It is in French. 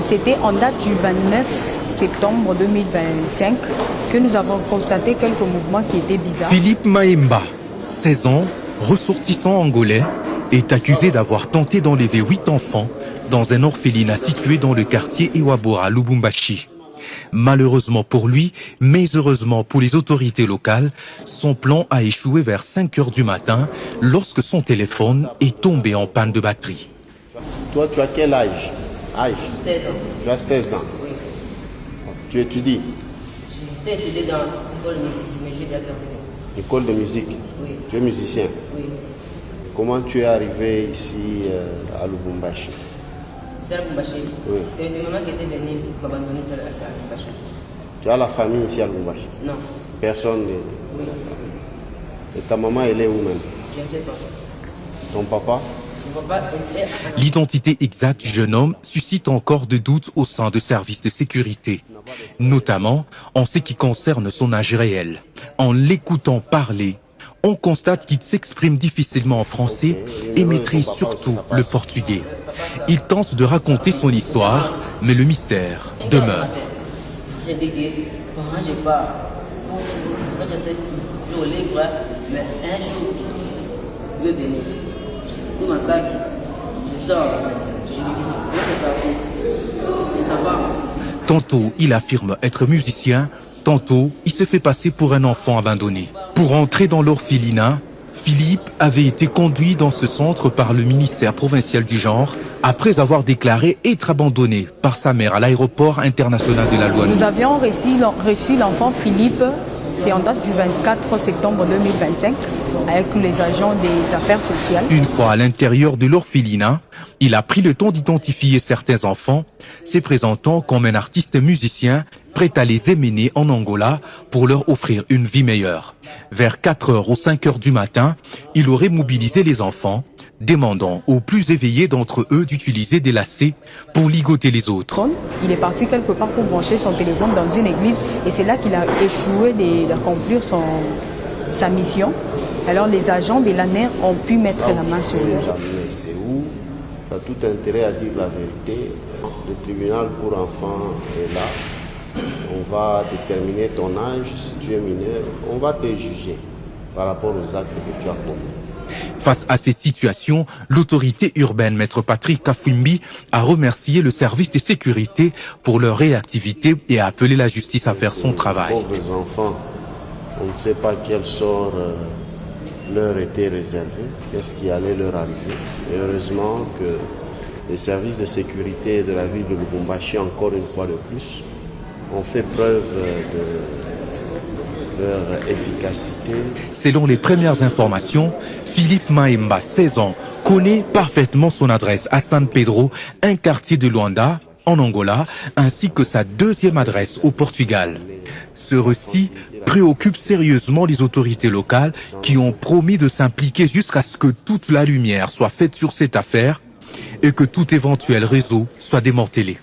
C'était en date du 29 septembre 2025 que nous avons constaté quelques mouvements qui étaient bizarres. Philippe Maemba, 16 ans, ressortissant angolais, est accusé d'avoir tenté d'enlever 8 enfants dans un orphelinat situé dans le quartier Ewabora, Lubumbashi. Malheureusement pour lui, mais heureusement pour les autorités locales, son plan a échoué vers 5 heures du matin lorsque son téléphone est tombé en panne de batterie. Toi, tu as quel âge? 16 ans. Tu as 16 ans. Oui. Tu étudies? J'ai étudié dans l'école de musique, mais j'ai déjà terminé. École de musique? Oui. Tu es musicien? Oui. Comment tu es arrivé ici à Lubumbashi? C'est à Lubumbashi? Oui. C'est maman qui était venue m'abandonner à Lubumbashi. Tu as la famille ici à Lubumbashi? Non. Personne? Oui. Et ta maman, elle est où même? Je ne sais pas. Ton papa? L'identité exacte du jeune homme suscite encore de doutes au sein de services de sécurité, notamment en ce qui concerne son âge réel. En l'écoutant parler, on constate qu'il s'exprime difficilement en français et maîtrise surtout le portugais. Il tente de raconter son histoire, mais le mystère demeure. J'ai dit que j'ai pas. Quand je sais toujours libre, mais un jour, je vais venir. Je prends mon sac, je sors, je suis parti. Et ça va. Tantôt, il affirme être musicien, tantôt, il se fait passer pour un enfant abandonné. Pour entrer dans l'orphelinat, Philippe avait été conduit dans ce centre par le ministère provincial du genre après avoir déclaré être abandonné par sa mère à l'aéroport international de la Douane. Nous avions reçu l'enfant Philippe, c'est en date du 24 septembre 2025, avec les agents des affaires sociales. Une fois à l'intérieur de l'orphelinat, il a pris le temps d'identifier certains enfants, se présentant comme un artiste musicien prêt à les émener en Angola pour leur offrir une vie meilleure. Vers 4h ou 5h du matin, il aurait mobilisé les enfants, demandant aux plus éveillés d'entre eux d'utiliser des lacets pour ligoter les autres. Il est parti quelque part pour brancher son téléphone dans une église et c'est là qu'il a échoué d'accomplir sa mission. Alors les agents de l'ANER ont pu mettre la main sur lui. C'est où? Tu as tout intérêt à dire la vérité. Le tribunal pour enfants est là. On va déterminer ton âge. Si tu es mineur, on va te juger par rapport aux actes que tu as commis. Face à cette situation, l'autorité urbaine, Maître Patrick Kafwimbi, a remercié le service de sécurité pour leur réactivité et a appelé la justice à faire son travail. Les pauvres enfants, on ne sait pas quel sort leur était réservé, qu'est-ce qui allait leur arriver. Et heureusement que les services de sécurité de la ville de Lubumbashi, encore une fois de plus, ont fait preuve de leur efficacité. Selon les premières informations, Philippe Maemba, 16 ans, connaît parfaitement son adresse à San Pedro, un quartier de Luanda, en Angola, ainsi que sa deuxième adresse au Portugal. Ce récit préoccupe sérieusement les autorités locales qui ont promis de s'impliquer jusqu'à ce que toute la lumière soit faite sur cette affaire et que tout éventuel réseau soit démantelé.